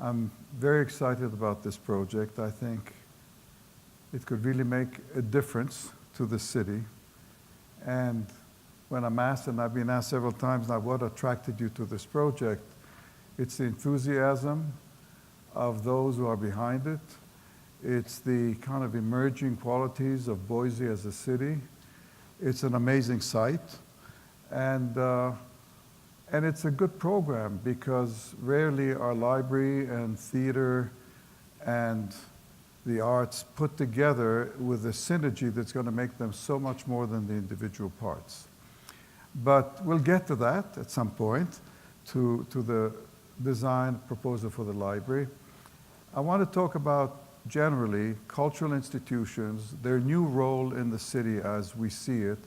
I'm very excited about this project. I think it could really make a difference to the city. And when I'm asked, and I've been asked several times now, what attracted you to this project? It's the enthusiasm of those who are behind it. It's the kind of emerging qualities of Boise as a city. It's an amazing site. And it's a good program because rarely are library and theater and the arts put together with a synergy that's going to make them so much more than the individual parts. But we'll get to that at some point, to the design proposal for the library. I want to talk about generally cultural institutions, their new role in the city as we see it,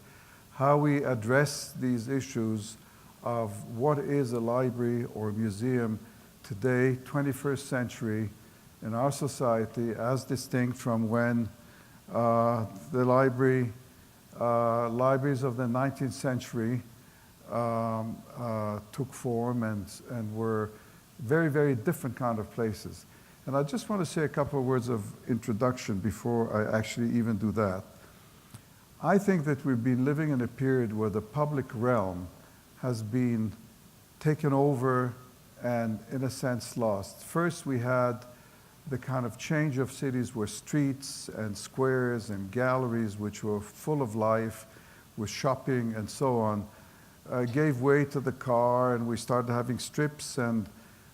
how we address these issues of what is a library or a museum today, 21st century, in our society, as distinct from when the libraries of the 19th century took form and were very, very different kind of places. And I just want to say a couple of words of introduction before I actually even do that. I think that we've been living in a period where the public realm has been taken over and, in a sense, lost. First, we had the kind of change of cities where streets and squares and galleries, which were full of life, with shopping and so on, gave way to the car, and we started having strips, and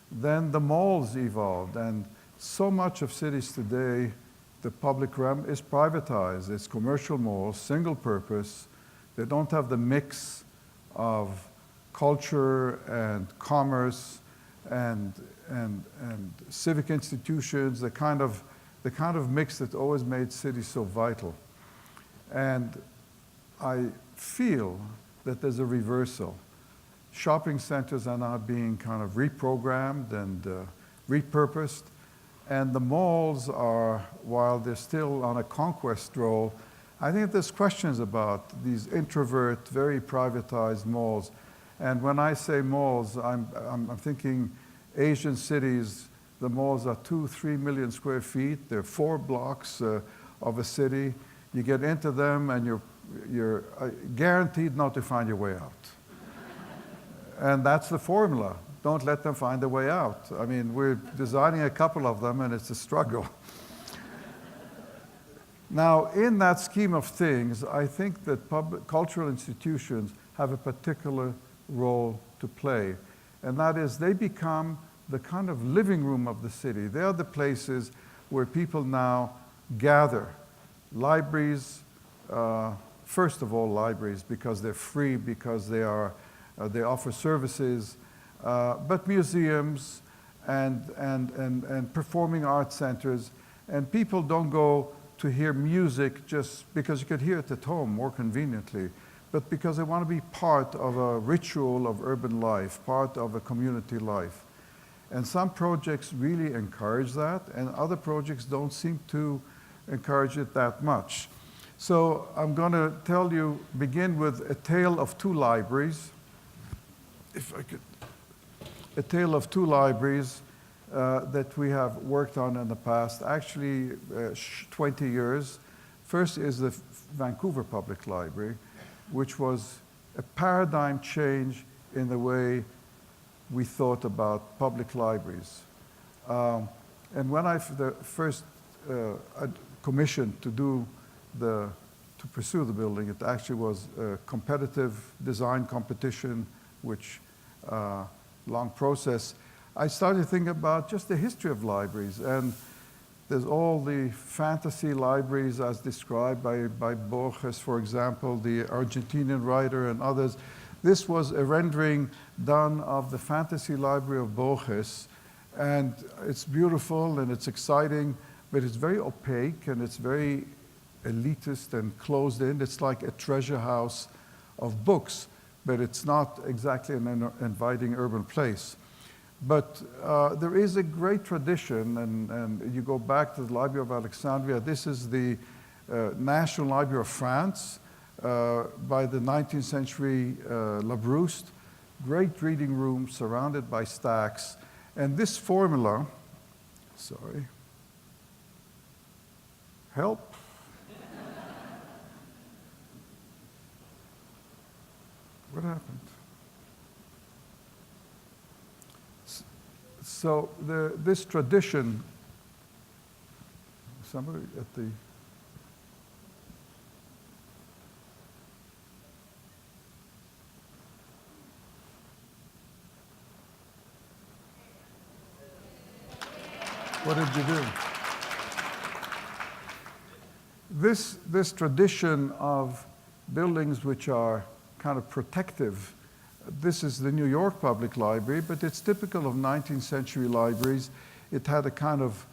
then the malls evolved. And so much of cities today, the public realm is privatized. It's commercial malls, single purpose. They don't have the mix of culture and commerce and civic institutions, the kind of mix that always made cities so vital. And I feel that there's a reversal. Shopping centers are now being kind of reprogrammed and repurposed, and the malls are, while they're still on a conquest role, I think there's questions about these introvert, very privatized malls. And when I say malls, I'm thinking Asian cities. The malls are 2-3 million square feet. They're 4 blocks of a city. You get into them and you're guaranteed not to find your way out. And that's the formula. Don't let them find a way out. I mean, we're designing a couple of them and it's a struggle. Now, in that scheme of things, I think that cultural institutions have a particular role to play, and that is they become the kind of living room of the city. They are the places where people now gather. Libraries, first of all, libraries, because they're free, because they offer services, but museums and performing arts centers, and people don't go to hear music just because you could hear it at home more conveniently, but because they want to be part of a ritual of urban life, part of a community life. And some projects really encourage that, and other projects don't seem to encourage it that much. So I'm going to begin with a tale of 2 libraries. If I could, a tale of 2 libraries that we have worked on in the past, actually 20 years. First is the Vancouver Public Library, which was a paradigm change in the way we thought about public libraries. And when I first commissioned to pursue the building, it actually was a competitive design competition, which long process. I started thinking about just the history of libraries, and there's all the fantasy libraries as described by Borges, for example, the Argentinian writer and others. This was a rendering done of the fantasy library of Borges, and it's beautiful and it's exciting, but it's very opaque and it's very elitist and closed in. It's like a treasure house of books, but it's not exactly an inviting urban place. But there is a great tradition, and you go back to the Library of Alexandria. This is the National Library of France by the 19th century Labrouste. Great reading room surrounded by stacks. And this formula Sorry. Help. What happened? So this tradition, somebody at the, what did you do? This tradition of buildings which are kind of protective. This is the New York Public Library, but it's typical of 19th century libraries. It had a kind of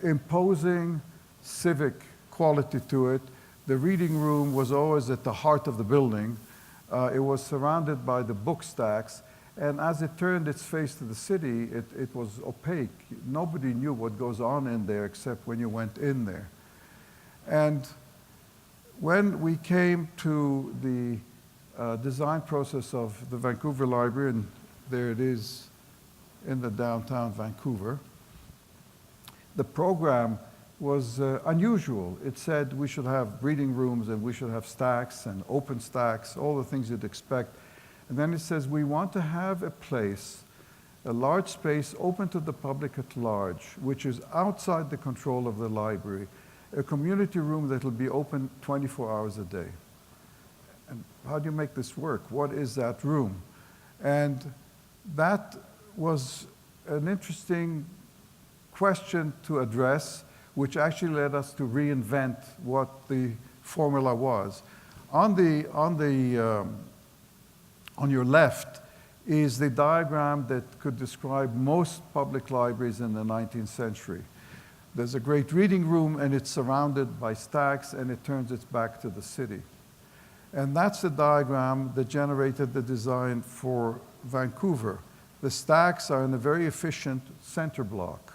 imposing civic quality to it. The reading room was always at the heart of the building. It was surrounded by the book stacks, and as it turned its face to the city, it was opaque. Nobody knew what goes on in there except when you went in there. And when we came to the design process of the Vancouver Library, and there it is in the downtown Vancouver. The program was unusual. It said we should have reading rooms and we should have stacks and open stacks, all the things you'd expect. And then it says we want to have a place, a large space open to the public at large, which is outside the control of the library, a community room that will be open 24 hours a day. And how do you make this work? What is that room? And that was an interesting question to address, which actually led us to reinvent what the formula was. On your left is the diagram that could describe most public libraries in the 19th century. There's a great reading room, and it's surrounded by stacks, and it turns its back to the city. And that's the diagram that generated the design for Vancouver. The stacks are in a very efficient center block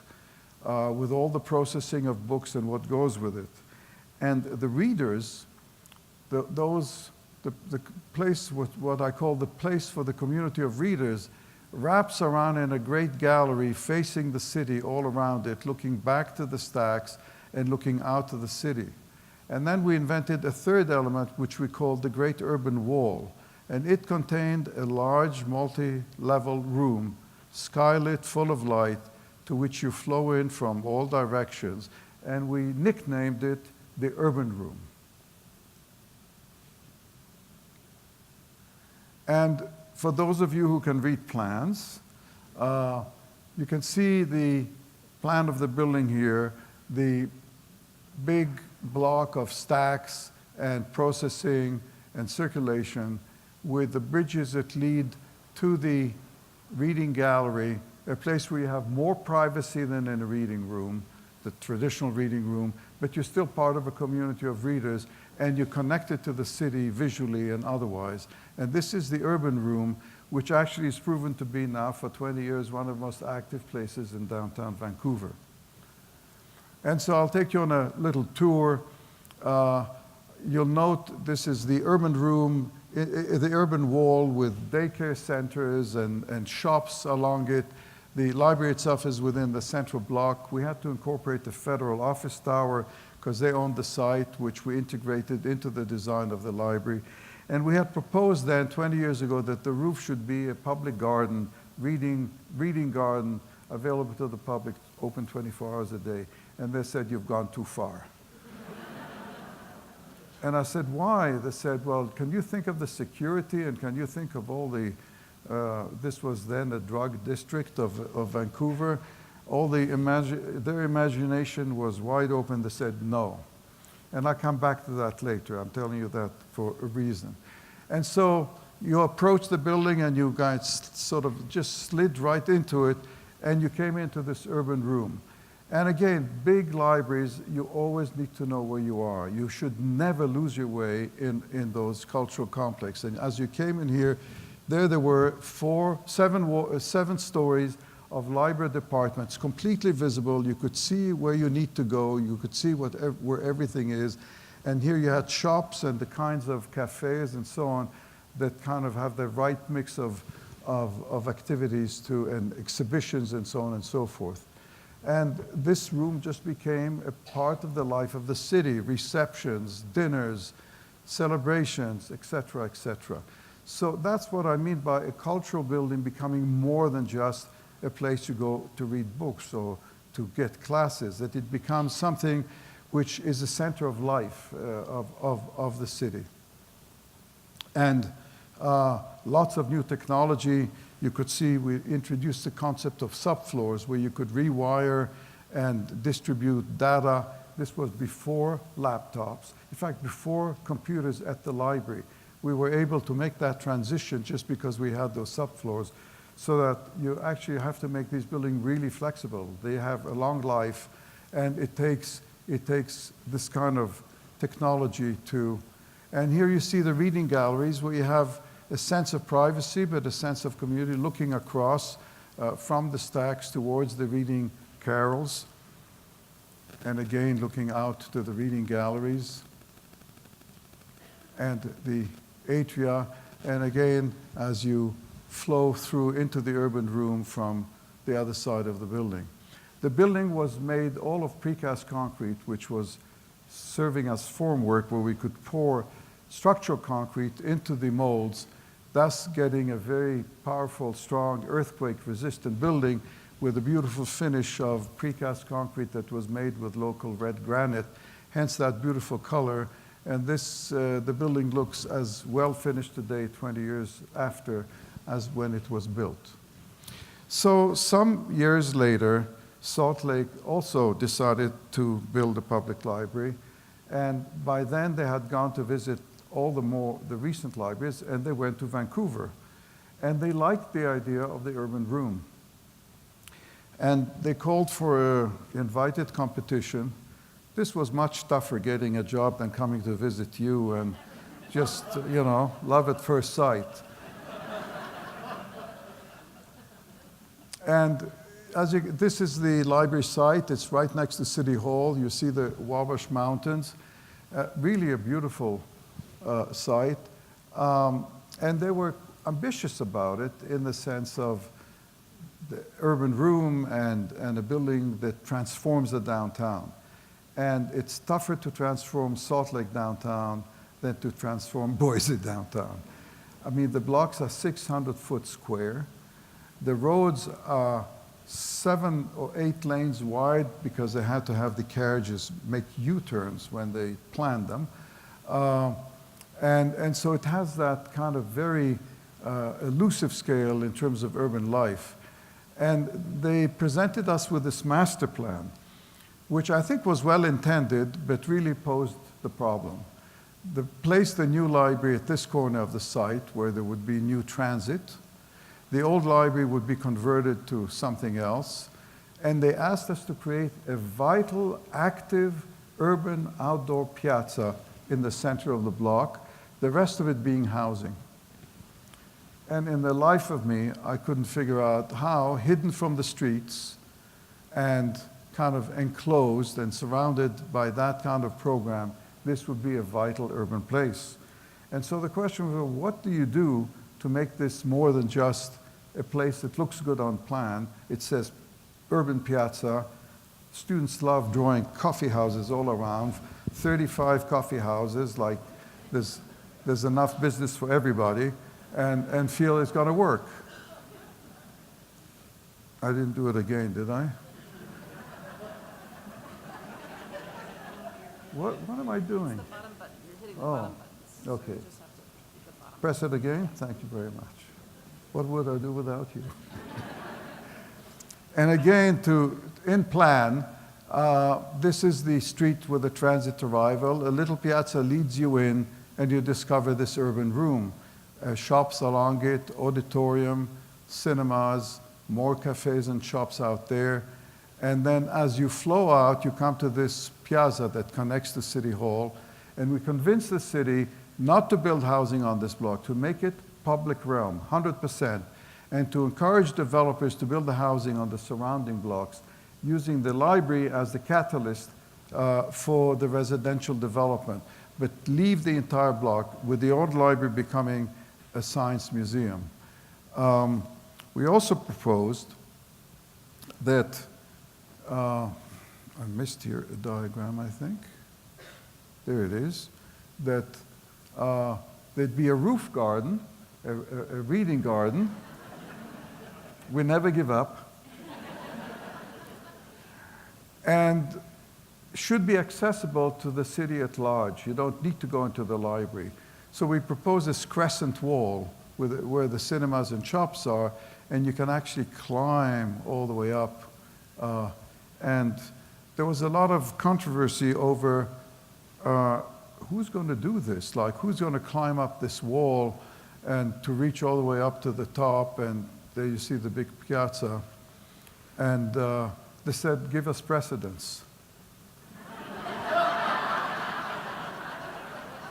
with all the processing of books and what goes with it. And the readers, the place, what I call the place for the community of readers, wraps around in a great gallery facing the city all around it, looking back to the stacks and looking out to the city. And then we invented a third element, which we called the Great Urban Wall. And it contained a large multi-level room, skylit, full of light, to which you flow in from all directions. And we nicknamed it the Urban Room. And for those of you who can read plans, you can see the plan of the building here, the big block of stacks and processing and circulation with the bridges that lead to the reading gallery, a place where you have more privacy than in a reading room, the traditional reading room, but you're still part of a community of readers, and you're connected to the city visually and otherwise. And this is the urban room, which actually is proven to be now for 20 years one of the most active places in downtown Vancouver. And so I'll take you on a little tour. You'll note this is the urban room, the urban wall with daycare centers and shops along it. The library itself is within the central block. We had to incorporate the federal office tower because they owned the site, which we integrated into the design of the library. And we had proposed then 20 years ago that the roof should be a public garden, reading garden available to the public, open 24 hours a day. And they said, you've gone too far. And I said, why? They said, well, can you think of the security and can you think of all the, this was then a drug district of Vancouver. All their imagination was wide open. They said no. And I'll come back to that later. I'm telling you that for a reason. And so you approached the building and you guys sort of just slid right into it and you came into this urban room. And again, big libraries, you always need to know where you are. You should never lose your way in those cultural complexes. And as you came in here, there were seven stories of library departments, completely visible. You could see where you need to go. You could see where everything is. And here you had shops and the kinds of cafes and so on that kind of have the right mix of activities and exhibitions and so on and so forth. And this room just became a part of the life of the city, receptions, dinners, celebrations, et cetera, et cetera. So that's what I mean by a cultural building becoming more than just a place to go to read books or to get classes, that it becomes something which is the center of life of the city. And lots of new technology. You could see we introduced the concept of subfloors where you could rewire and distribute data. This was before laptops. In fact, before computers at the library. We were able to make that transition just because we had those subfloors, so that you actually have to make these buildings really flexible. They have a long life, and it takes this kind of technology to. And here you see the reading galleries where you have a sense of privacy, but a sense of community looking across from the stacks towards the reading carrels. And again, looking out to the reading galleries and the atria. And again, as you flow through into the urban room from the other side of the building. The building was made all of precast concrete, which was serving as formwork where we could pour structural concrete into the molds, thus getting a very powerful, strong, earthquake-resistant building with a beautiful finish of precast concrete that was made with local red granite, hence that beautiful color. And this, the building looks as well finished today, 20 years after, as when it was built. So some years later, Salt Lake also decided to build a public library. And by then they had gone to visit all the recent libraries, and they went to Vancouver. And they liked the idea of the urban room. And they called for an invited competition. This was much tougher getting a job than coming to visit you and just, you know, love at first sight. And this is the library site. It's right next to City Hall. You see the Wabash Mountains. Really a beautiful site. And they were ambitious about it in the sense of the urban room and a building that transforms the downtown. And it's tougher to transform Salt Lake downtown than to transform Boise downtown. I mean, the blocks are 600 foot square. The roads are 7 or 8 lanes wide because they had to have the carriages make U-turns when they planned them. And so it has that kind of very elusive scale in terms of urban life. And they presented us with this master plan, which I think was well intended, but really posed the problem. They placed the new library at this corner of the site where there would be new transit. The old library would be converted to something else. And they asked us to create a vital, active, urban outdoor piazza in the center of the block, the rest of it being housing. And in the life of me, I couldn't figure out how, hidden from the streets and kind of enclosed and surrounded by that kind of program, this would be a vital urban place. And so the question was, well, what do you do to make this more than just a place that looks good on plan? It says urban piazza. Students love drawing coffee houses all around, 35 coffee houses, like there's enough business for everybody, and feel it's going to work. I didn't do it again, did I? What am I doing? It's the bottom button. You're hitting the bottom buttons. Okay. So you just have to hit the bottom. Press it again. Thank you very much. What would I do without you? And again, in plan, this is the street with the transit arrival. A little piazza leads you in, and you discover this urban room. Shops along it, auditorium, cinemas, more cafes and shops out there. And then as you flow out, you come to this piazza that connects to City Hall. And we convinced the city not to build housing on this block, to make it public realm, 100%, and to encourage developers to build the housing on the surrounding blocks, using the library as the catalyst for the residential development, but leave the entire block, with the old library becoming a science museum. We also proposed that I missed here a diagram, I think. There it is. That there'd be a roof garden, a reading garden. We never give up. And should be accessible to the city at large. You don't need to go into the library. So we propose this crescent wall where the cinemas and shops are, and you can actually climb all the way up. And there was a lot of controversy over who's going to do this? Like, who's going to climb up this wall and to reach all the way up to the top? And there you see the big piazza. And they said, give us precedence.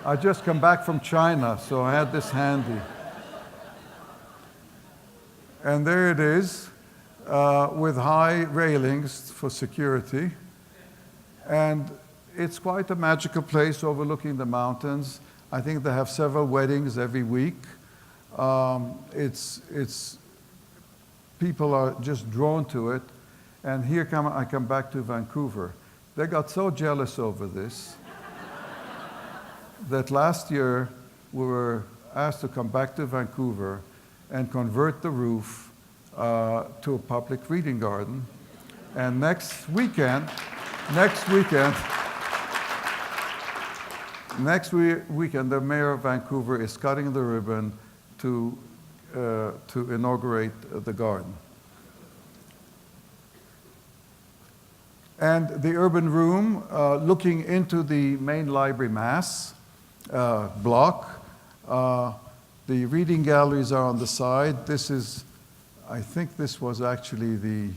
I just come back from China, so I had this handy. And there it is, with high railings for security. And it's quite a magical place overlooking the mountains. I think they have several weddings every week. People are just drawn to it. And here I come back to Vancouver. They got so jealous over this that last year we were asked to come back to Vancouver and convert the roof to a public reading garden. And next weekend, the mayor of Vancouver is cutting the ribbon to inaugurate the garden. And the urban room, looking into the main library mass block. The reading galleries are on the side. This is, I think this was actually the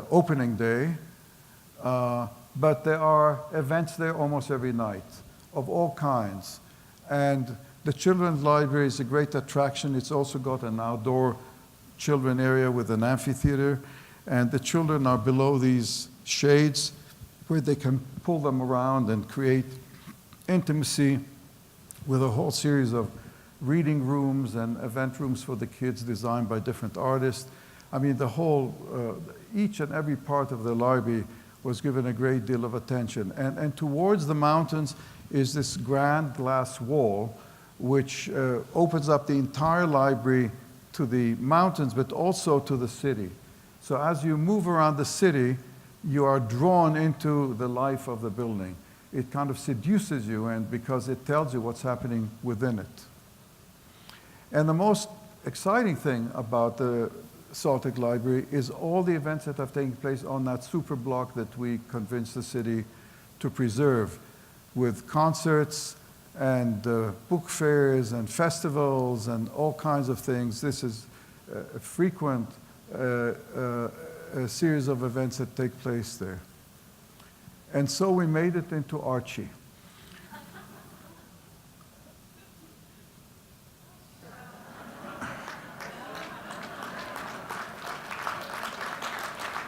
opening day. But there are events there almost every night of all kinds. And the children's library is a great attraction. It's also got an outdoor children area with an amphitheater. And the children are below these shades where they can pull them around and create intimacy with a whole series of reading rooms and event rooms for the kids designed by different artists. I mean, the whole, each and every part of the library was given a great deal of attention. And towards the mountains is this grand glass wall, which opens up the entire library to the mountains, but also to the city. So as you move around the city, you are drawn into the life of the building. It kind of seduces you, and because it tells you what's happening within it. And the most exciting thing about the Salt Lake Library is all the events that have taken place on that super block that we convinced the city to preserve, with concerts and book fairs and festivals and all kinds of things. This is a frequent a series of events that take place there. And so we made it into Archie.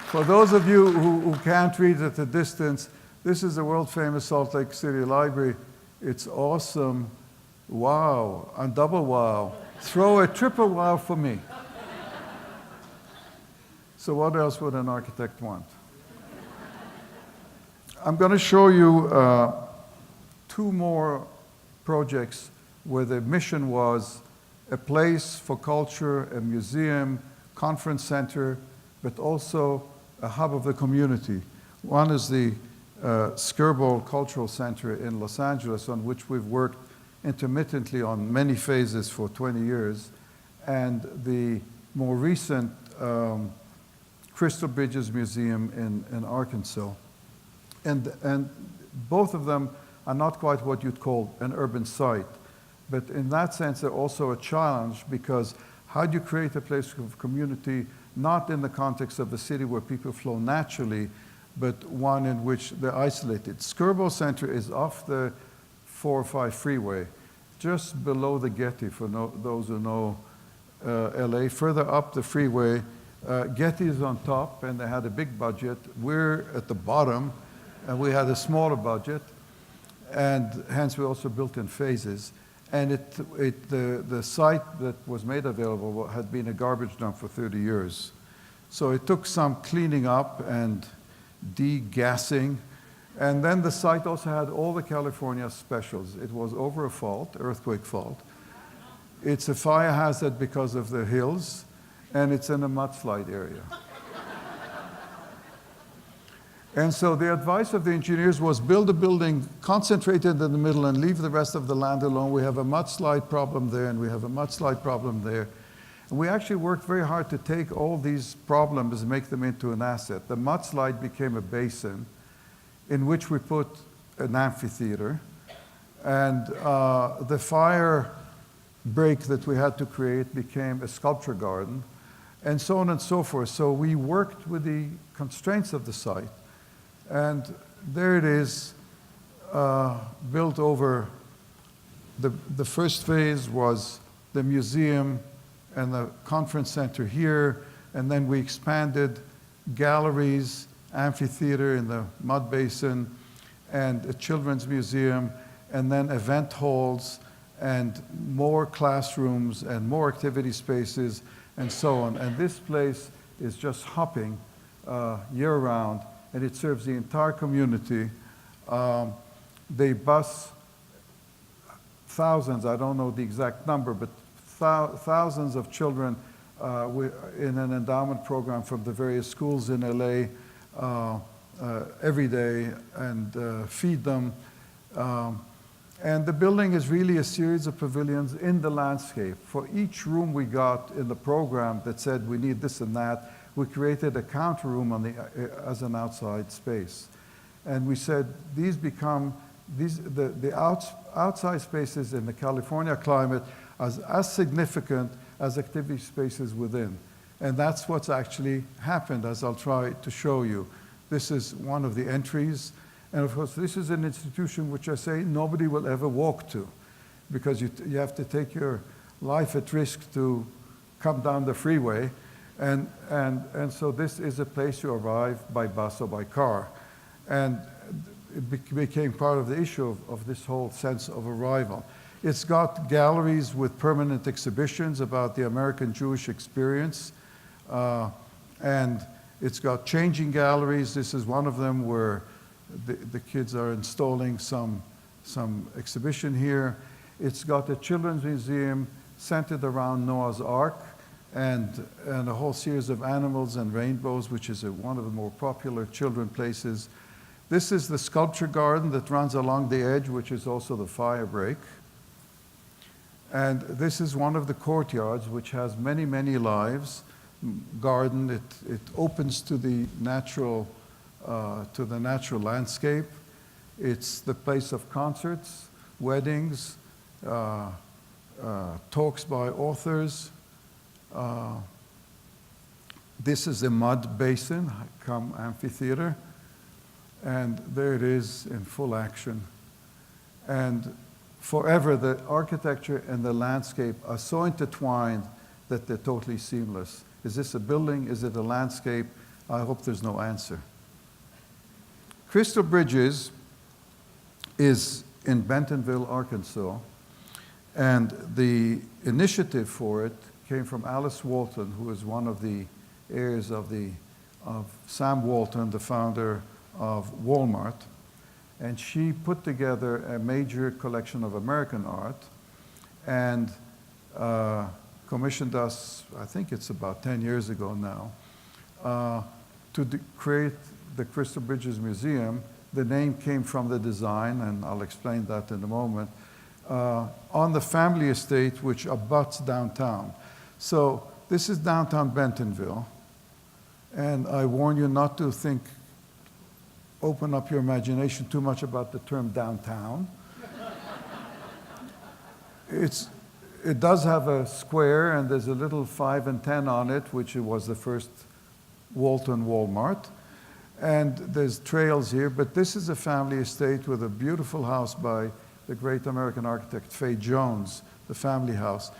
For those of you who can't read at a distance, this is the world-famous Salt Lake City Library. It's awesome. Wow, and double wow. Throw a triple wow for me. So what else would an architect want? I'm going to show you two more projects where the mission was a place for culture, a museum, conference center, but also a hub of the community. One is the Skirball Cultural Center in Los Angeles, on which we've worked intermittently on many phases for 20 years, and the more recent Crystal Bridges Museum in Arkansas. And both of them are not quite what you'd call an urban site, but in that sense they're also a challenge, because how do you create a place of community not in the context of a city where people flow naturally, but one in which they're isolated. Skirball Center is off the 405 freeway, just below the Getty, for those who know LA. Further up the freeway, Getty is on top, and they had a big budget. We're at the bottom, and we had a smaller budget, and hence we also built in phases. And the site that was made available had been a garbage dump for 30 years. So it took some cleaning up and degassing. And then the site also had all the California specials. It was over a fault, earthquake fault. It's a fire hazard because of the hills, and it's in a mudslide area. And so the advice of the engineers was build a building concentrated in the middle and leave the rest of the land alone. We have a mudslide problem there, and we have a mudslide problem there. And we actually worked very hard to take all these problems and make them into an asset. The mudslide became a basin in which we put an amphitheater. And the fire break that we had to create became a sculpture garden, and so on and so forth. So we worked with the constraints of the site. And there it is, built over, the first phase was the museum and the conference center here, and then we expanded galleries, amphitheater in the mud basin, and a children's museum, and then event halls, and more classrooms, and more activity spaces, and so on. And this place is just hopping year-round, and it serves the entire community. They bus thousands, I don't know the exact number, but thousands of children in an endowment program from the various schools in LA every day, and feed them. And the building is really a series of pavilions in the landscape. For each room we got in the program that said we need this and that, we created a counter room as an outside space. And we said these become, the outside spaces in the California climate are as significant as activity spaces within. And that's what's actually happened, as I'll try to show you. This is one of the entries. And of course, this is an institution which I say nobody will ever walk to, because you have to take your life at risk to come down the freeway. And so this is a place you arrive by bus or by car. And it became part of the issue of this whole sense of arrival. It's got galleries with permanent exhibitions about the American Jewish experience. And it's got changing galleries. This is one of them where the kids are installing some exhibition here. It's got a children's museum centered around Noah's Ark and a whole series of animals and rainbows, which is one of the more popular children places. This is the sculpture garden that runs along the edge, which is also the fire break. And this is one of the courtyards, which has many, many lives. Garden, it opens to the natural landscape. It's the place of concerts, weddings, talks by authors. This is a mud basin, come amphitheater. And there it is in full action. And forever, the architecture and the landscape are so intertwined that they're totally seamless. Is this a building? Is it a landscape? I hope there's no answer. Crystal Bridges is in Bentonville, Arkansas, and the initiative for it came from Alice Walton, who is one of the heirs of Sam Walton, the founder of Walmart. And she put together a major collection of American art and commissioned us, I think it's about 10 years ago now, to create the Crystal Bridges Museum. The name came from the design, and I'll explain that in a moment, on the family estate which abuts downtown. So this is downtown Bentonville, and I warn you not to open up your imagination too much about the term downtown. It does have a square, and there's a little 5 and 10 on it, which was the first Walton Walmart. And there's trails here, but this is a family estate with a beautiful house by the great American architect Fay Jones, the family house.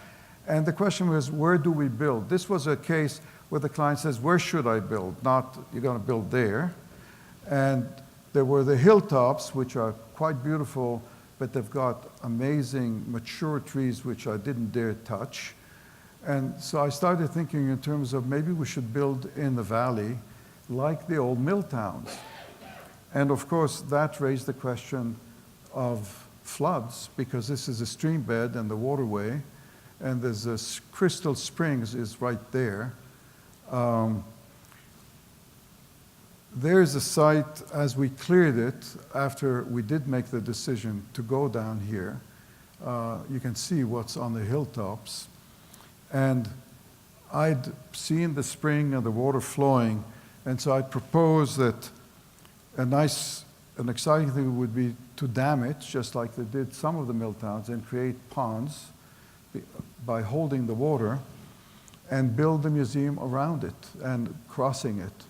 And the question was, where do we build? This was a case where the client says, where should I build? Not, you're going to build there. And there were the hilltops, which are quite beautiful, but they've got amazing mature trees, which I didn't dare touch. And so I started thinking in terms of maybe we should build in the valley like the old mill towns. And of course, that raised the question of floods, because this is a stream bed and the waterway, and there's a crystal springs is right there. There's a site, as we cleared it, after we did make the decision to go down here, you can see what's on the hilltops. And I'd seen the spring and the water flowing, and so I proposed that an exciting thing would be to dam it, just like they did some of the mill towns, and create ponds by holding the water, and build a museum around it and crossing it.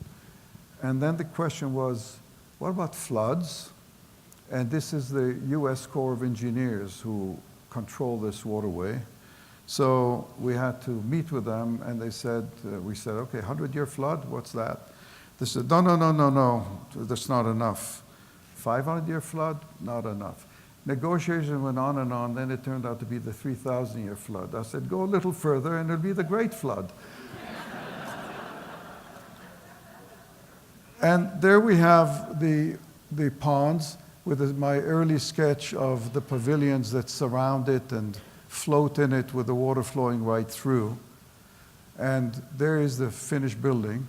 And then the question was, what about floods? And this is the US Corps of Engineers who control this waterway. So we had to meet with them, and they said, we said, okay, 100-year flood, what's that? They said, no, that's not enough. 500-year flood, not enough. Negotiations went on and on, then it turned out to be the 3,000-year flood. I said, go a little further and it'll be the Great Flood. And there we have the ponds with my early sketch of the pavilions that surround it and float in it with the water flowing right through. And there is the finished building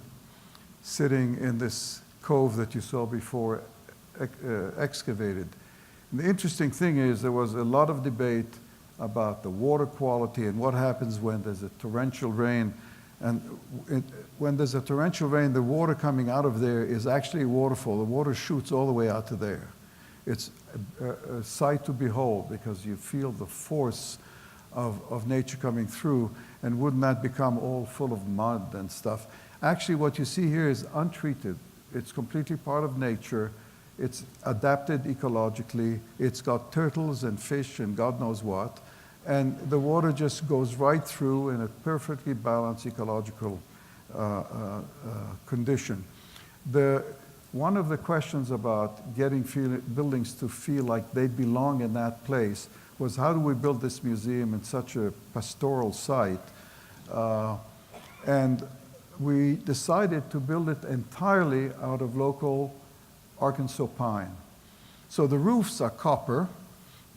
sitting in this cove that you saw before excavated. And the interesting thing is there was a lot of debate about the water quality and what happens when there's a torrential rain. And when there's a torrential rain, the water coming out of there is actually a waterfall. The water shoots all the way out to there. It's a sight to behold, because you feel the force of nature coming through, and wouldn't that become all full of mud and stuff? Actually, what you see here is untreated. It's completely part of nature. It's adapted ecologically. It's got turtles and fish and God knows what. And the water just goes right through in a perfectly balanced ecological condition. One of the questions about getting buildings to feel like they belong in that place was, how do we build this museum in such a pastoral site? And we decided to build it entirely out of local Arkansas pine. So the roofs are copper,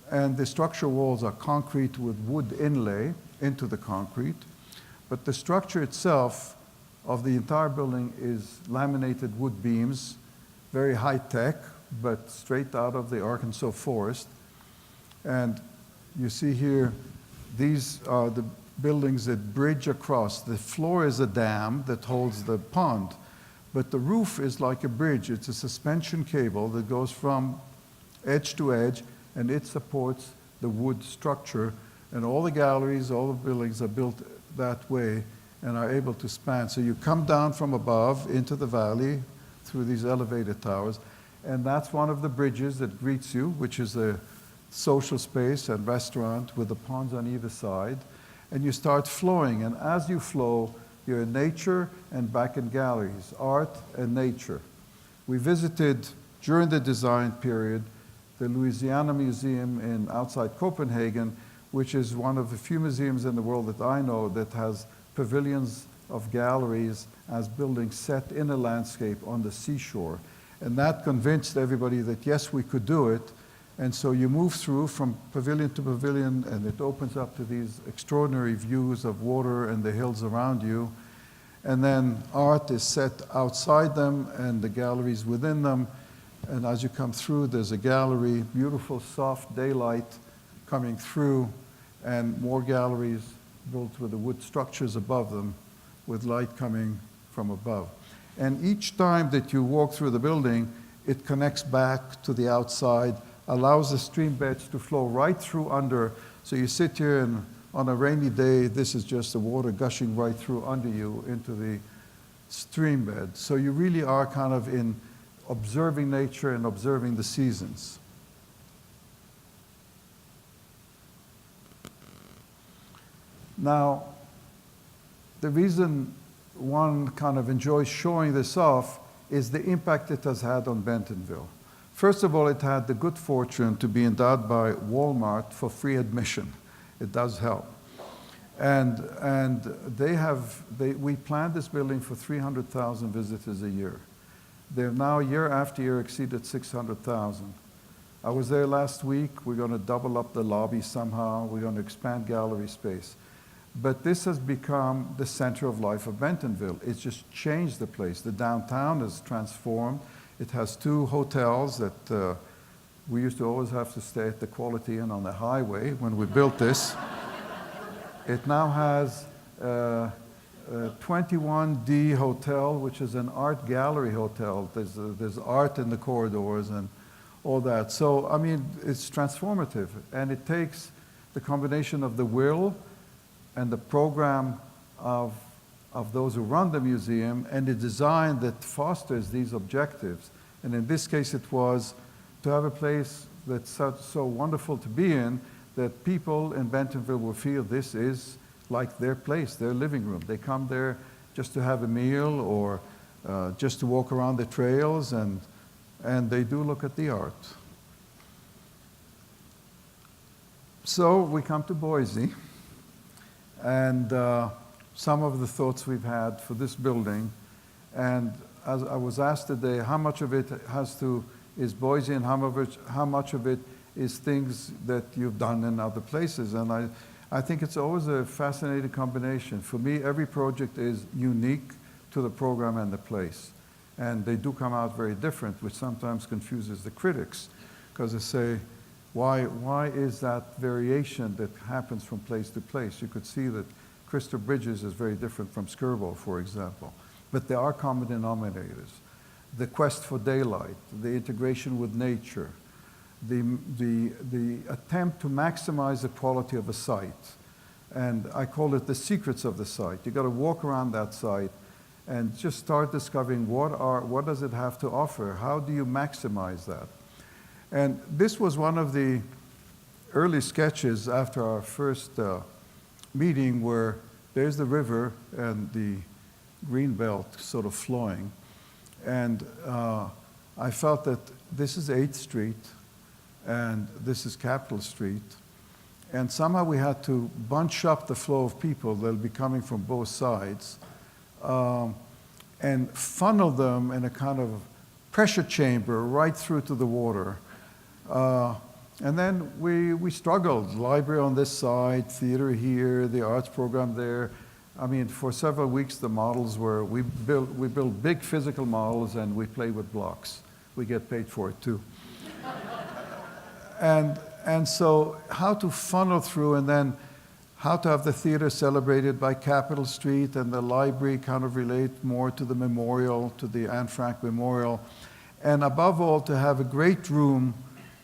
and the structural walls are concrete with wood inlay into the concrete. But the structure itself of the entire building is laminated wood beams, very high tech, but straight out of the Arkansas forest. And you see here, these are the buildings that bridge across. The floor is a dam that holds the pond, but the roof is like a bridge. It's a suspension cable that goes from edge to edge, and it supports the wood structure. And all the galleries, all the buildings are built that way and are able to span. So you come down from above into the valley through these elevated towers, and that's one of the bridges that greets you, which is a social space and restaurant with the ponds on either side. And you start flowing, and as you flow, you're in nature and back in galleries, art and nature. We visited, during the design period, the Louisiana Museum outside Copenhagen, which is one of the few museums in the world that I know that has pavilions of galleries as buildings set in a landscape on the seashore. And that convinced everybody that yes, we could do it. And so you move through from pavilion to pavilion, and it opens up to these extraordinary views of water and the hills around you. And then art is set outside them and the galleries within them. And as you come through, there's a gallery, beautiful soft daylight coming through, and more galleries built with the wood structures above them with light coming from above. And each time that you walk through the building, it connects back to the outside, allows the stream beds to flow right through under. So you sit here, and on a rainy day, this is just the water gushing right through under you into the stream bed. So you really are kind of in observing nature and observing the seasons. Now, the reason one kind of enjoys showing this off is the impact it has had on Bentonville. First of all, it had the good fortune to be endowed by Walmart for free admission. It does help. And we planned this building for 300,000 visitors a year. They've now, year after year, exceeded 600,000. I was there last week. We're going to double up the lobby somehow. We're going to expand gallery space. But this has become the center of life of Bentonville. It's just changed the place. The downtown is transformed. It has 2 hotels that we used to always have to stay at the Quality Inn on the highway when we built this. It now has 21D Hotel, which is an art gallery hotel. There's art in the corridors and all that. So, I mean, it's transformative. And it takes the combination of the will and the program of those who run the museum and the design that fosters these objectives. And in this case, it was to have a place that's so wonderful to be in that people in Bentonville will feel this is like their place, their living room. They come there just to have a meal or just to walk around the trails, and they do look at the art. So we come to Boise, and some of the thoughts we've had for this building, and as I was asked today, how much of it is Boise and how much of it is things that you've done in other places. And I think it's always a fascinating combination. For me, every project is unique to the program and the place. And they do come out very different, which sometimes confuses the critics, because they say, why is that variation that happens from place to place? You could see that Crystal Bridges is very different from Skirball, for example. But there are common denominators. The quest for daylight, the integration with nature, the attempt to maximize the quality of a site. And I call it the secrets of the site. You got to walk around that site and just start discovering what does it have to offer? How do you maximize that? And this was one of the early sketches after our first meeting, where there's the river and the green belt sort of flowing. And I felt that this is 8th Street and this is Capitol Street. And somehow we had to bunch up the flow of people that'll be coming from both sides and funnel them in a kind of pressure chamber right through to the water. And then we struggled. Library on this side, theater here, the arts program there. I mean, for several weeks, the models were, we built big physical models and we play with blocks. We get paid for it too. And so how to funnel through, and then how to have the theater celebrated by Capitol Street and the library kind of relate more to the memorial, to the Anne Frank Memorial. And above all, to have a great room,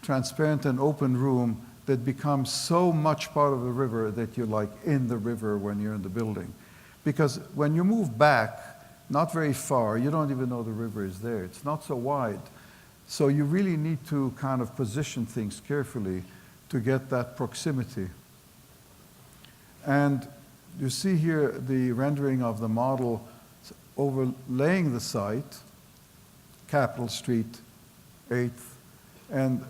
transparent and open room, that becomes so much part of the river that you're like in the river when you're in the building. Because when you move back, not very far, you don't even know the river is there. It's not so wide. So you really need to kind of position things carefully to get that proximity. And you see here the rendering of the model overlaying the site, Capitol Street, 8th, and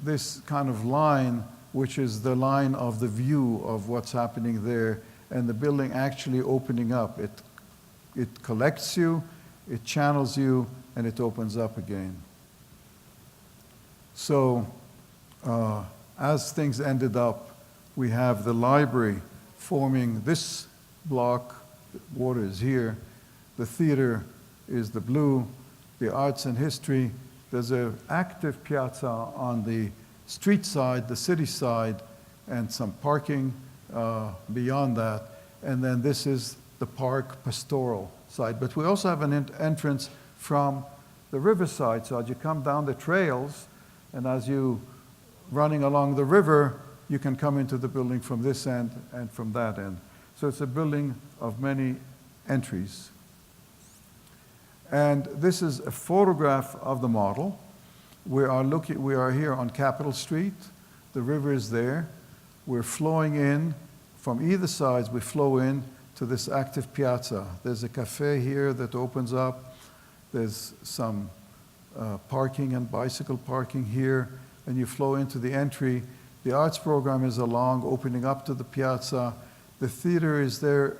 this kind of line, which is the line of the view of what's happening there, and the building actually opening up. It collects you, it channels you, and it opens up again. So as things ended up, we have the library forming this block, the water is here, the theater is the blue, the arts and history. There's an active piazza on the street side, the city side, and some parking beyond that. And then this is the park pastoral side. But we also have an entrance from the riverside. So as you come down the trails, and as you running along the river, you can come into the building from this end and from that end. So it's a building of many entries. And this is a photograph of the model. We are here on Capitol Street. The river is there. We're flowing in from either sides. We flow in to this active piazza. There's a cafe here that opens up. There's some parking and bicycle parking here, and you flow into the entry. The arts program is along, opening up to the piazza. The theater is there,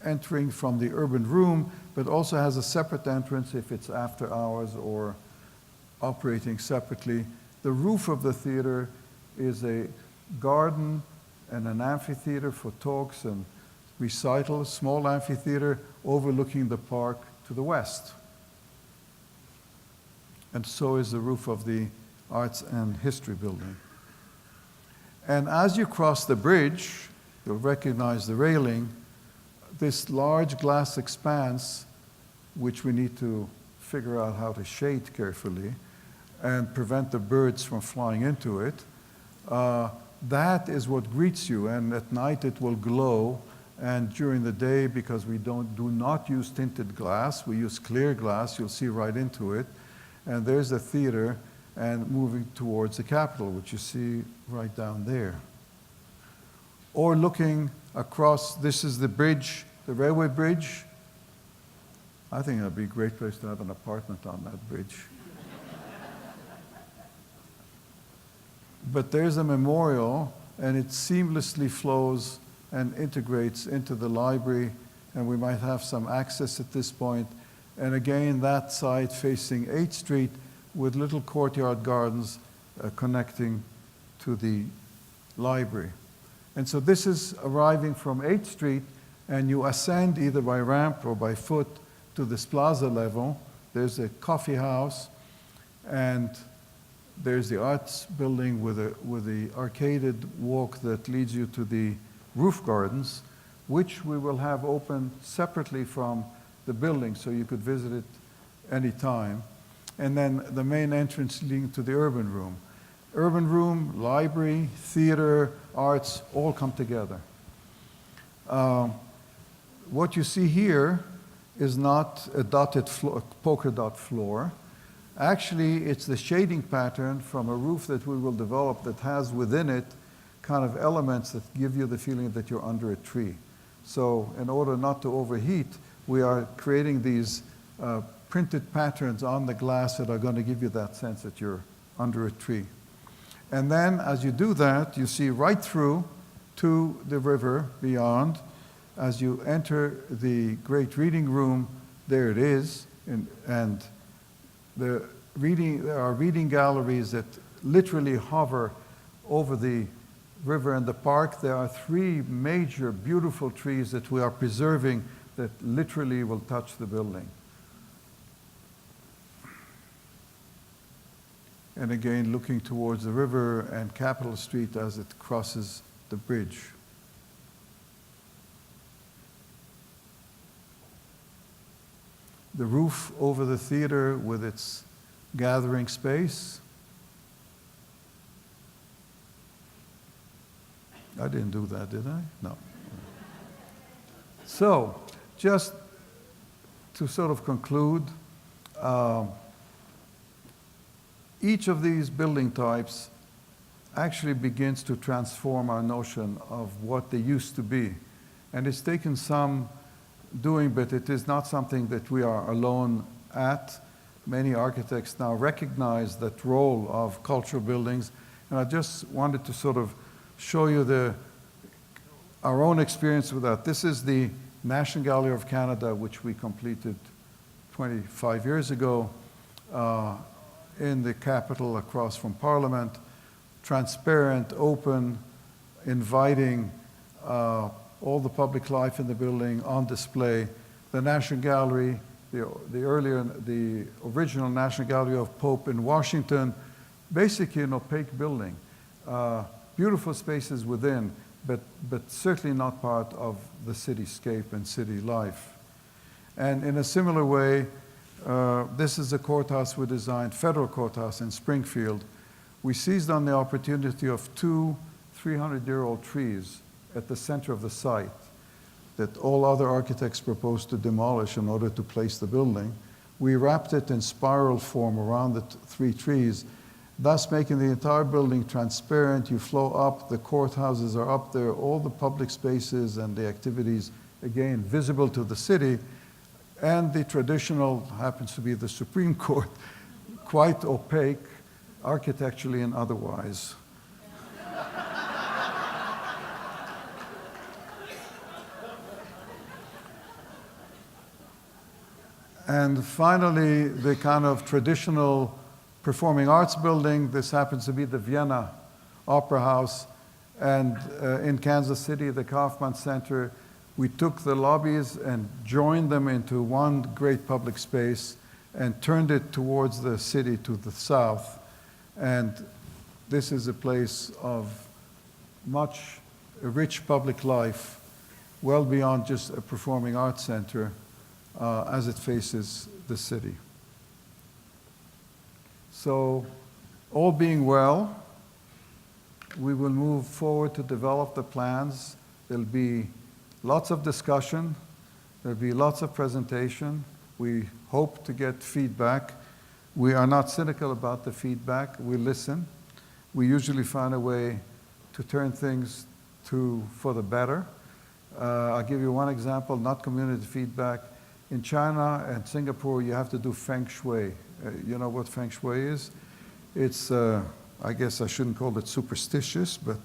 entering from the urban room, but also has a separate entrance if it's after hours or operating separately. The roof of the theater is a garden and an amphitheater for talks and recitals, small amphitheater overlooking the park to the west. And so is the roof of the Arts and History Building. And as you cross the bridge, you'll recognize the railing, this large glass expanse, which we need to figure out how to shade carefully and prevent the birds from flying into it. That is what greets you, and at night it will glow, and during the day, because we do not use tinted glass, we use clear glass, you'll see right into it, and there's the theater, and moving towards the Capitol, which you see right down there. Or looking across, this is the bridge, the railway bridge. I think that'd be a great place to have an apartment on that bridge. But there's a memorial, and it seamlessly flows and integrates into the library, and we might have some access at this point. And again, that side facing 8th Street with little courtyard gardens connecting to the library. And so this is arriving from 8th Street, and you ascend either by ramp or by foot to this plaza level. There's a coffee house, and there's the arts building with the arcaded walk that leads you to the roof gardens, which we will have open separately from the building, so you could visit it anytime. And then the main entrance leading to the urban room. Urban room, library, theater, arts, all come together. What you see here is not a polka dot floor. Actually, it's the shading pattern from a roof that we will develop that has within it kind of elements that give you the feeling that you're under a tree. So in order not to overheat, we are creating these printed patterns on the glass that are going to give you that sense that you're under a tree. And then as you do that, you see right through to the river beyond. As you enter the great reading room, there it is, and there are reading galleries that literally hover over the river and the park. There are 3 major beautiful trees that we are preserving that literally will touch the building. And again, looking towards the river and Capitol Street as it crosses the bridge. The roof over the theater with its gathering space. I didn't do that, did I? No. So, just to sort of conclude, each of these building types actually begins to transform our notion of what they used to be. And it's taken some doing, but it is not something that we are alone at. Many architects now recognize that role of cultural buildings. And I just wanted to sort of show you our own experience with that. This is the National Gallery of Canada, which we completed 25 years ago in the Capitol across from Parliament. Transparent, open, inviting, all the public life in the building on display. The National Gallery, the original National Gallery of Pope in Washington, basically an opaque building. Beautiful spaces within, but certainly not part of the cityscape and city life. And in a similar way, this is the courthouse we designed, federal courthouse in Springfield. We seized on the opportunity of 2 300-year-old trees at the center of the site that all other architects proposed to demolish in order to place the building. We wrapped it in spiral form around the 3 trees, thus making the entire building transparent. You flow up, the courthouses are up there, all the public spaces and the activities, again, visible to the city. And the traditional happens to be the Supreme Court, quite opaque, architecturally and otherwise. And finally, the kind of traditional performing arts building. This happens to be the Vienna Opera House. And in Kansas City, the Kaufman Center, we took the lobbies and joined them into one great public space and turned it towards the city to the south. And this is a place of much rich public life, well beyond just a performing arts center, as it faces the city. So, all being well, we will move forward to develop the plans. There'll be lots of discussion. There'll be lots of presentation. We hope to get feedback. We are not cynical about the feedback. We listen. We usually find a way to turn things for the better. I'll give you one example, not community feedback. In China and Singapore, you have to do feng shui. You know what feng shui is? It's, I guess I shouldn't call it superstitious, but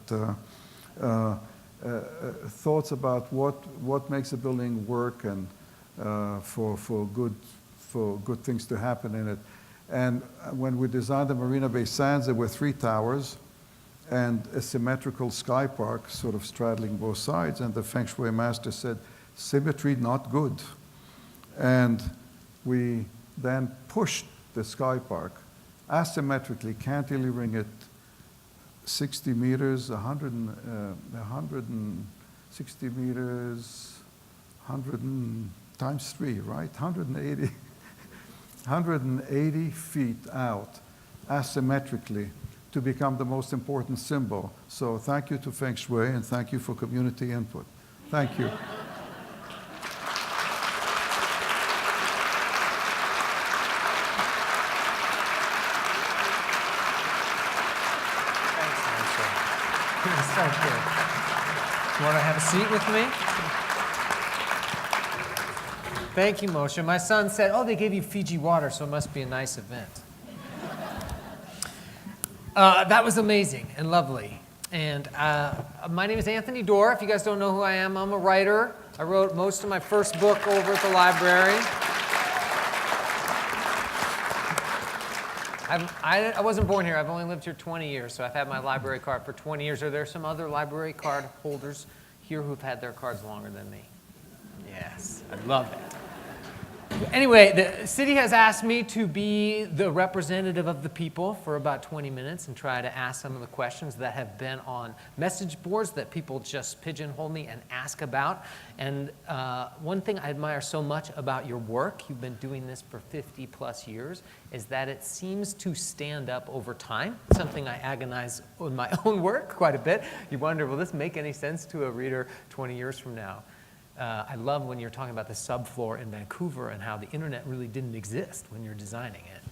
thoughts about what makes a building work and for good things to happen in it. And when we designed the Marina Bay Sands, there were 3 towers and a symmetrical sky park sort of straddling both sides. And the feng shui master said, symmetry not good. And we then pushed the sky park asymmetrically, cantilevering it 60 meters, 160 meters, 100 times 3, right? 180 feet out asymmetrically to become the most important symbol. So thank you to Feng Shui and thank you for community input. Thank you. So good. You want to have a seat with me? Thank you, Moshe. My son said, oh, they gave you Fiji water, so it must be a nice event. That was amazing and lovely. And my name is Anthony Doerr. If you guys don't know who I am, I'm a writer. I wrote most of my first book over at the library. I wasn't born here. I've only lived here 20 years, so I've had my library card for 20 years. Are there some other library card holders here who've had their cards longer than me? Yes, I love it. Anyway, the city has asked me to be the representative of the people for about 20 minutes and try to ask some of the questions that have been on message boards that people just pigeonhole me and ask about. And one thing I admire so much about your work, you've been doing this for 50 plus years, is that it seems to stand up over time, something I agonize on my own work quite a bit. You wonder, will this make any sense to a reader 20 years from now? I love when you're talking about the subfloor in Vancouver and how the internet really didn't exist when you're designing it.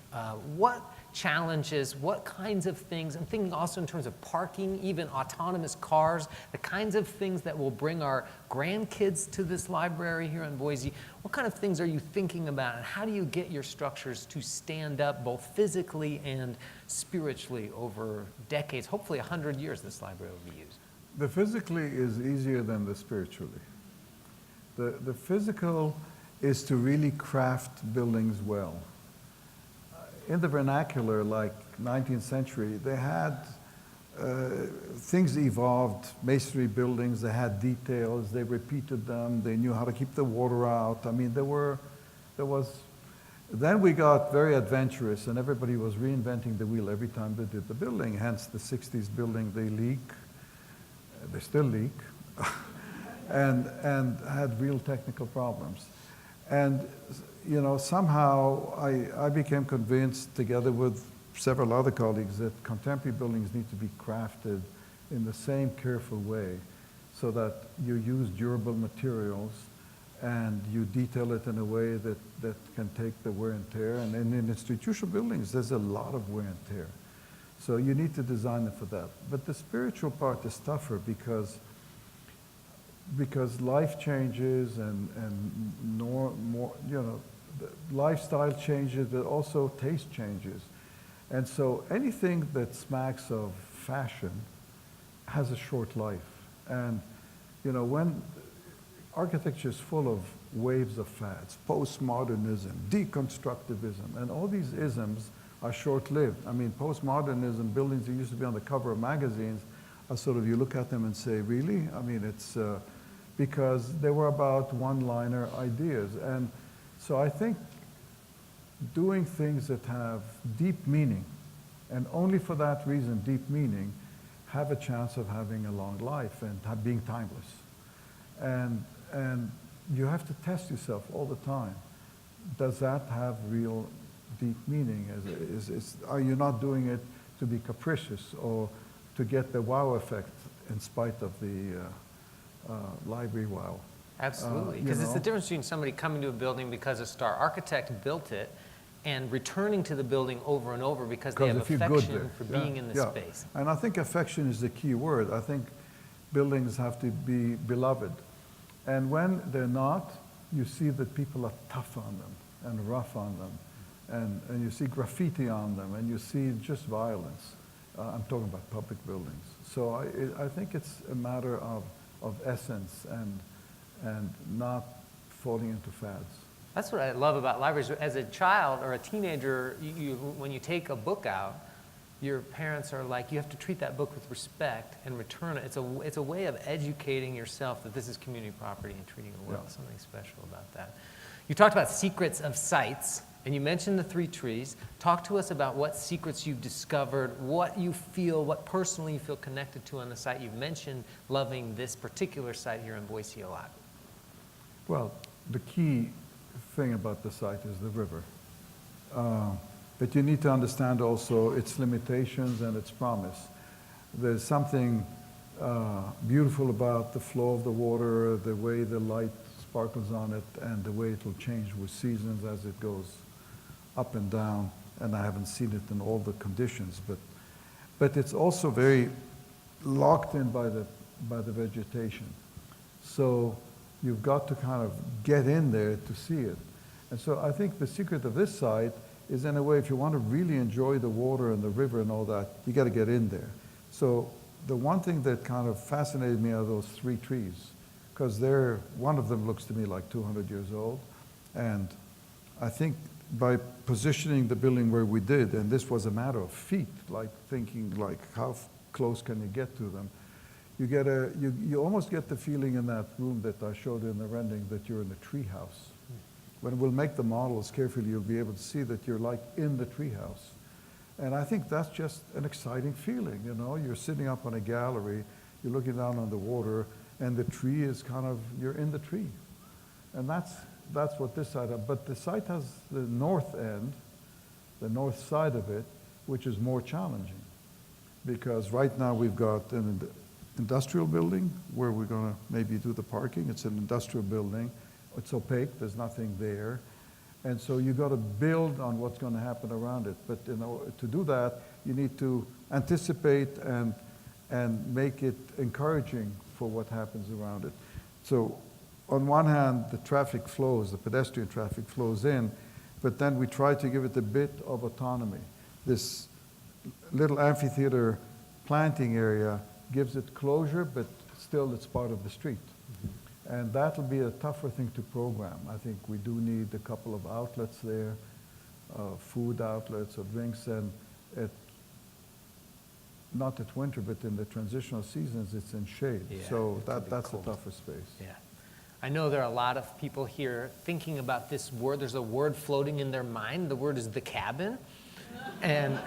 What challenges, what kinds of things, I'm thinking also in terms of parking, even autonomous cars, the kinds of things that will bring our grandkids to this library here in Boise, what kind of things are you thinking about and how do you get your structures to stand up both physically and spiritually over decades, hopefully 100 years this library will be used? The physically is easier than the spiritually. The physical is to really craft buildings well. In the vernacular, like 19th century, they had, things evolved, masonry buildings, they had details, they repeated them, they knew how to keep the water out. I mean, then we got very adventurous and everybody was reinventing the wheel every time they did the building, hence the 60s building, they leak, they still leak. And had real technical problems. And, you know, somehow I became convinced, together with several other colleagues, that contemporary buildings need to be crafted in the same careful way so that you use durable materials and you detail it in a way that can take the wear and tear. And in institutional buildings, there's a lot of wear and tear. So you need to design it for that. But the spiritual part is tougher because life changes and lifestyle changes, but also taste changes. And so anything that smacks of fashion has a short life. And, you know, when architecture is full of waves of fads, postmodernism, deconstructivism, and all these isms are short-lived. I mean, postmodernism, buildings that used to be on the cover of magazines, are sort of, you look at them and say, really? I mean, it's because they were about one-liner ideas. And so I think doing things that have deep meaning, and only for that reason, deep meaning, have a chance of having a long life and being timeless. And you have to test yourself all the time. Does that have real deep meaning? Are you not doing it to be capricious or to get the wow effect in spite of the library wow? Absolutely, because it's the difference between somebody coming to a building because a star architect built it and returning to the building over and over because they have affection for being in the space. And I think affection is the key word. I think buildings have to be beloved. And when they're not, you see that people are tough on them and rough on them. And you see graffiti on them, and you see just violence. I'm talking about public buildings. So I think it's a matter of essence and not falling into fads. That's what I love about libraries. As a child or a teenager, when you take a book out, your parents are like, you have to treat that book with respect and return it. It's a way of educating yourself that this is community property and treating it well. Something special about that. You talked about secrets of sites, and you mentioned the 3 trees. Talk to us about what secrets you've discovered, what you feel, what personally you feel connected to on the site. You've mentioned loving this particular site here in Boise a lot. Well, the key thing about the site is the river. But you need to understand also its limitations and its promise. There's something beautiful about the flow of the water, the way the light sparkles on it, and the way it will change with seasons as it goes up and down. And I haven't seen it in all the conditions, but it's also very locked in by the vegetation. So you've got to kind of get in there to see it. And so I think the secret of this site is, in a way, if you want to really enjoy the water and the river and all that, you got to get in there. So the one thing that kind of fascinated me are those 3 trees, because one of them looks to me like 200 years old. And I think by positioning the building where we did, and this was a matter of feet, like thinking like how close can you get to them, you almost get the feeling in that room that I showed in the rendering that you're in a tree house. When we'll make the models carefully, you'll be able to see that you're like in the treehouse. And I think that's just an exciting feeling, you know? You're sitting up on a gallery, you're looking down on the water, and the tree is kind of, you're in the tree. And that's what this site has. But the site has the north end, the north side of it, which is more challenging. Because right now we've got an industrial building where we're going to maybe do the parking. It's an industrial building. It's opaque, there's nothing there. And so you got to build on what's going to happen around it. But to do that, you need to anticipate and make it encouraging for what happens around it. So on one hand, the traffic flows, the pedestrian traffic flows in, but then we try to give it a bit of autonomy. This little amphitheater planting area gives it closure, but still it's part of the street. And that'll be a tougher thing to program. I think we do need a couple of outlets there, food outlets or drinks, and not at winter, but in the transitional seasons, it's in shade. Yeah, so that's a tougher space. Yeah. I know there are a lot of people here thinking about this word. There's a word floating in their mind. The word is the cabin. And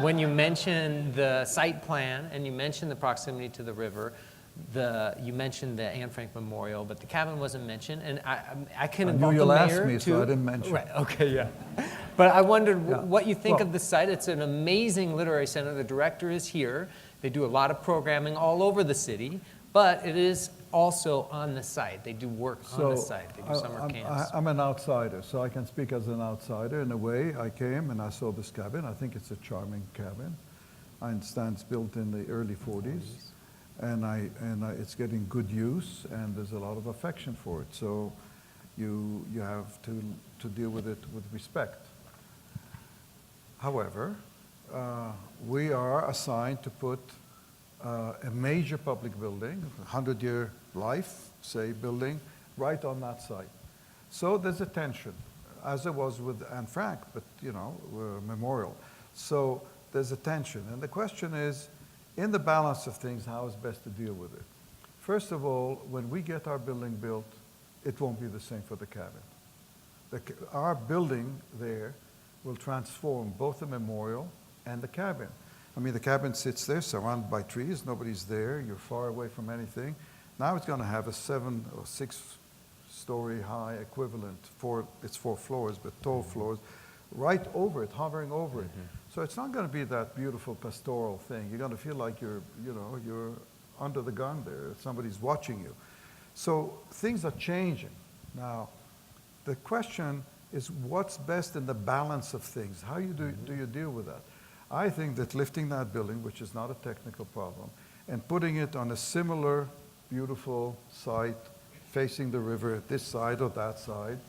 when you mention the site plan and you mention the proximity to the river, you mentioned the Anne Frank Memorial, but the cabin wasn't mentioned, and I can involve the mayor ask me, so I didn't mention. Right. Okay. Yeah. But I wondered what you think of the site. It's an amazing literary center. The director is here. They do a lot of programming all over the city, but it is also on the site. They do work on the site. They do summer camps. I'm an outsider, so I can speak as an outsider. In a way, I came and I saw this cabin. I think it's a charming cabin. I understand it's built in the early 40s. And it's getting good use, and there's a lot of affection for it. So you have to deal with it with respect. However, we are assigned to put a major public building, 100-year life, say, building, right on that site. So there's a tension, as there was with Anne Frank, but Memorial. So there's a tension. And the question is, in the balance of things, how is best to deal with it? First of all, when we get our building built, it won't be the same for the cabin. Our building there will transform both the memorial and the cabin. I mean, the cabin sits there surrounded by trees, nobody's there, you're far away from anything. Now it's going to have a 7 or 6 story high equivalent, it's 4 floors, but tall floors, right over it, hovering over it. So it's not going to be that beautiful pastoral thing. You're going to feel like you're under the gun there, somebody's watching you. So things are changing. Now, the question is what's best in the balance of things? How do you deal with that? I think that lifting that building, which is not a technical problem, and putting it on a similar beautiful site facing the river, this side or that side,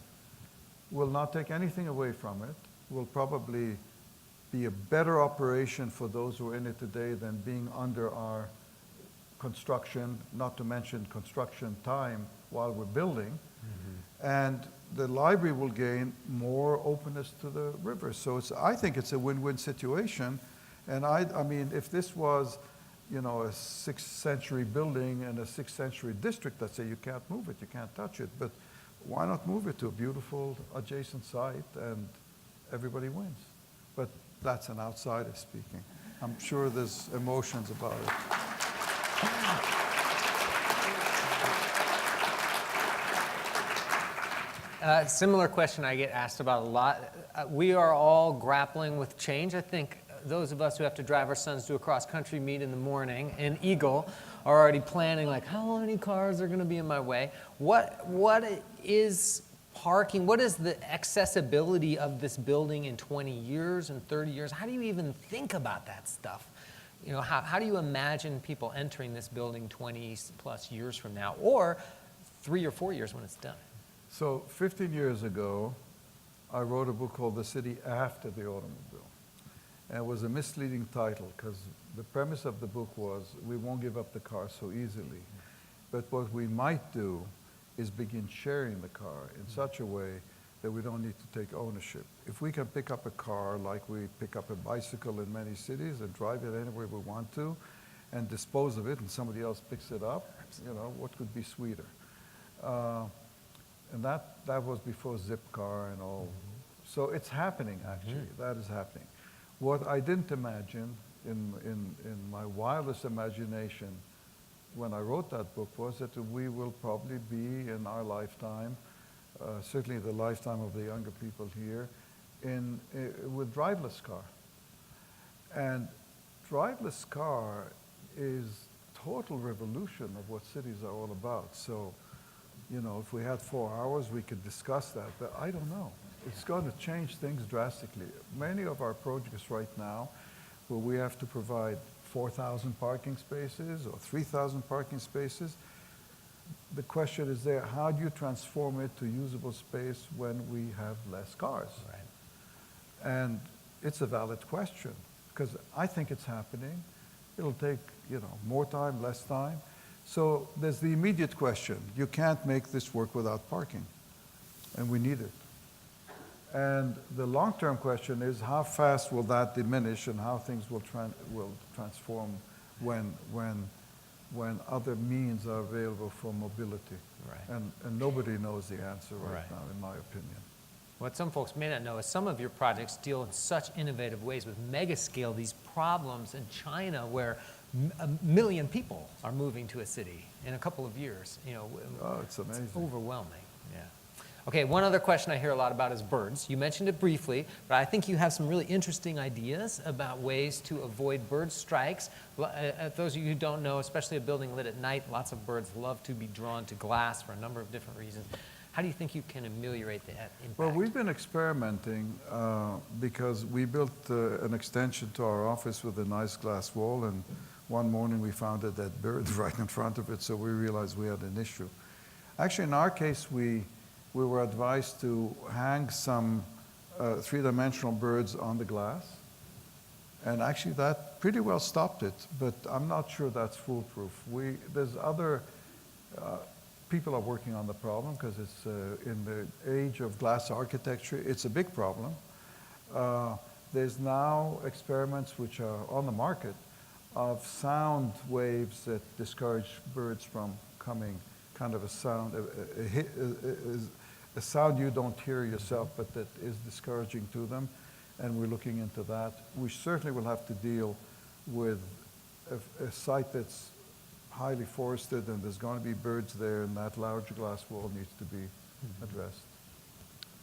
will not take anything away from it, will probably be a better operation for those who are in it today than being under our construction, not to mention construction time while we're building. And the library will gain more openness to the river. So I think it's a win-win situation. And I mean, if this was, a 6th century building in a 6th century district, let's say you can't move it, you can't touch it. But why not move it to a beautiful adjacent site and everybody wins? But that's an outsider speaking. I'm sure there's emotions about it. Similar question I get asked about a lot. We are all grappling with change. I think those of us who have to drive our sons to a cross-country meet in the morning in Eagle are already planning, like, how many cars are going to be in my way? What is parking? What is the accessibility of this building in 20 years and 30 years? How do you even think about that stuff? How do you imagine people entering this building 20 plus years from now, or 3 or 4 years when it's done? So 15 years ago, I wrote a book called The City After the Automobile. And it was a misleading title because the premise of the book was we won't give up the car so easily. But what we might do is begin sharing the car in such a way that we don't need to take ownership. If we can pick up a car like we pick up a bicycle in many cities and drive it anywhere we want to and dispose of it and somebody else picks it up, what could be sweeter? And that was before Zipcar and all. So it's happening, actually. That is happening. What I didn't imagine in my wildest imagination when I wrote that book was that we will probably be in our lifetime, certainly the lifetime of the younger people here, with driverless car. And driverless car is total revolution of what cities are all about. So, if we had 4 hours, we could discuss that, but I don't know. It's going to change things drastically. Many of our projects right now, where we have to provide 4,000 parking spaces or 3,000 parking spaces, the question is there, how do you transform it to usable space when we have less cars? Right. And it's a valid question, because I think it's happening. It'll take, more time, less time. So there's the immediate question. You can't make this work without parking, and we need it. And the long-term question is how fast will that diminish and how things will transform when other means are available for mobility. Right. And nobody knows the answer right Right. now, in my opinion. What some folks may not know is some of your projects deal in such innovative ways with mega scale, these problems in China where 1 million people are moving to a city in a couple of years. Oh, it's amazing. It's overwhelming. Yeah. Okay, one other question I hear a lot about is birds. You mentioned it briefly, but I think you have some really interesting ideas about ways to avoid bird strikes. Those of you who don't know, especially a building lit at night, lots of birds love to be drawn to glass for a number of different reasons. How do you think you can ameliorate that impact? Well, we've been experimenting because we built an extension to our office with a nice glass wall, and one morning we found a dead bird right in front of it, so we realized we had an issue. Actually, in our case, we were advised to hang some three-dimensional birds on the glass, and actually that pretty well stopped it, but I'm not sure that's foolproof. There's other people are working on the problem because it's in the age of glass architecture, it's a big problem. There's now experiments which are on the market of sound waves that discourage birds from coming, kind of a sound, a sound you don't hear yourself, but that is discouraging to them, and we're looking into that. We certainly will have to deal with a site that's highly forested, and there's going to be birds there, and that large glass wall needs to be addressed.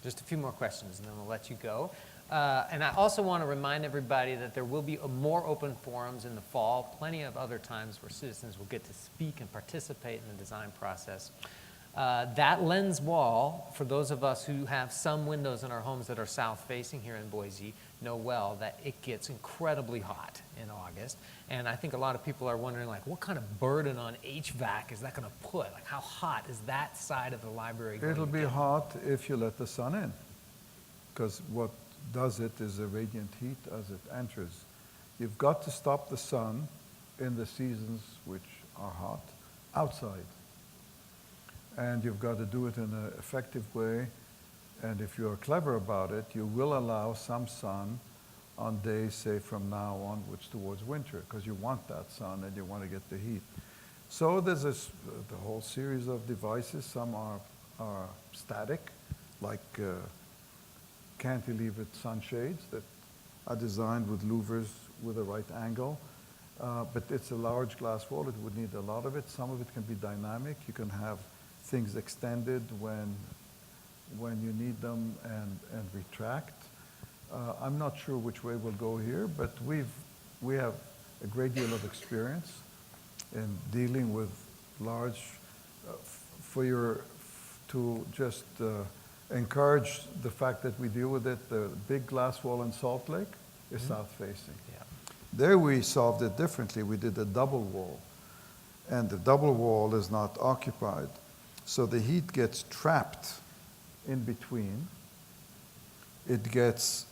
Just a few more questions, and then we'll let you go. And I also want to remind everybody that there will be more open forums in the fall, plenty of other times where citizens will get to speak and participate in the design process. That lens wall, for those of us who have some windows in our homes that are south-facing here in Boise, know well that it gets incredibly hot in August. And I think a lot of people are wondering, like, what kind of burden on HVAC is that going to put? Like, how hot is that side of the library going It'll to be get? hot if you let the sun in, because what does it is a radiant heat as it enters. You've got to stop the sun in the seasons which are hot outside. And you've got to do it in an effective way. And if you're clever about it, you will allow some sun on days, say, from now onwards towards winter, because you want that sun and you want to get the heat. So there's the whole series of devices. Some are static, like cantilevered sunshades that are designed with louvers with the right angle. But it's a large glass wall. It would need a lot of it. Some of it can be dynamic. You can have things extended when you need them and retract. I'm not sure which way we'll go here, but we have a great deal of experience in dealing with large, to just encourage the fact that we deal with it. The big glass wall in Salt Lake is south-facing. Yeah. There we solved it differently. We did a double wall, and the double wall is not occupied. So the heat gets trapped in between. It gets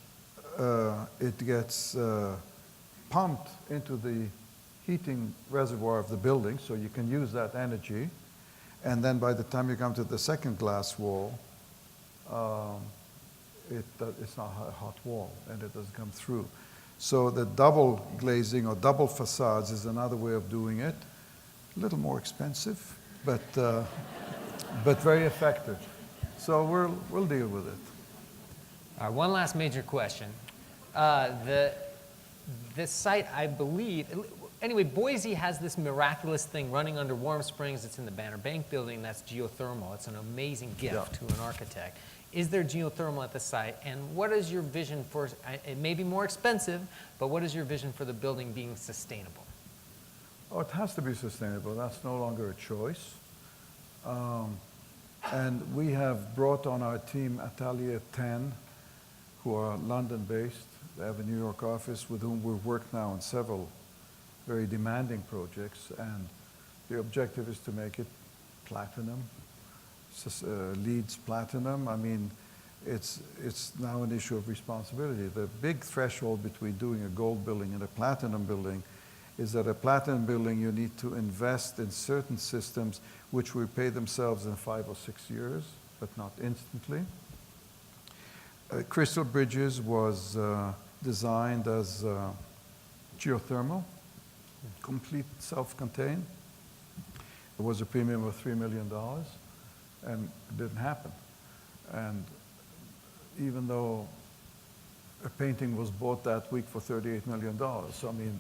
pumped into the heating reservoir of the building, so you can use that energy. And then by the time you come to the second glass wall, it's not a hot wall, and it doesn't come through. So the double glazing or double facades is another way of doing it. A little more expensive, but very effective. So we'll deal with it. All right, one last major question. This site, I believe, anyway, Boise has this miraculous thing running under Warm Springs. It's in the Banner Bank building. That's geothermal. It's an amazing gift to an architect. Is there geothermal at the site? And what is your vision for, it may be more expensive, but what is your vision for the building being sustainable? Oh, it has to be sustainable. That's no longer a choice. And we have brought on our team Atelier 10, who are London-based. They have a New York office with whom we've worked now on several very demanding projects. And the objective is to make it platinum, LEEDs platinum. I mean, it's now an issue of responsibility. The big threshold between doing a gold building and a platinum building is that a platinum building, you need to invest in certain systems which will pay themselves in 5 or 6 years, but not instantly. Crystal Bridges was designed as geothermal, complete self-contained. It was a premium of $3 million, and it didn't happen. And even though a painting was bought that week for $38 million, so I mean,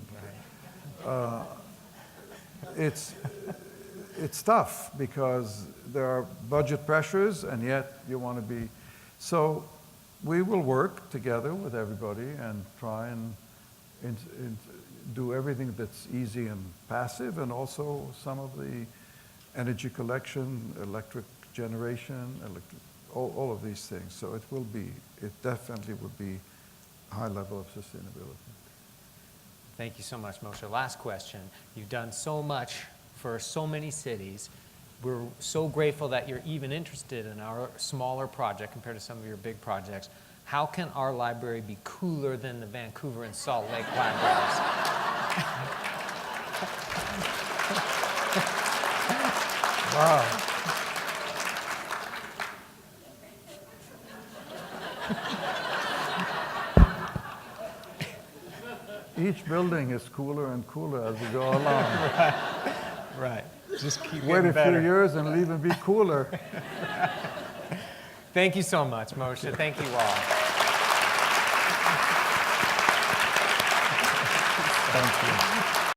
it's tough because there are budget pressures, and yet you want to be. So we will work together with everybody and try and do everything that's easy and passive, and also some of the energy collection, electric generation, all of these things. So it definitely would be a high level of sustainability. Thank you so much, Moshe. Last question. You've done so much for so many cities. We're so grateful that you're even interested in our smaller project compared to some of your big projects. How can our library be cooler than the Vancouver and Salt Lake libraries? Wow. Each building is cooler and cooler as we go along. Right. Just keep Wait getting a better. few years and it'll even be cooler. Thank you so much, Moshe. Thank you all. Thank you.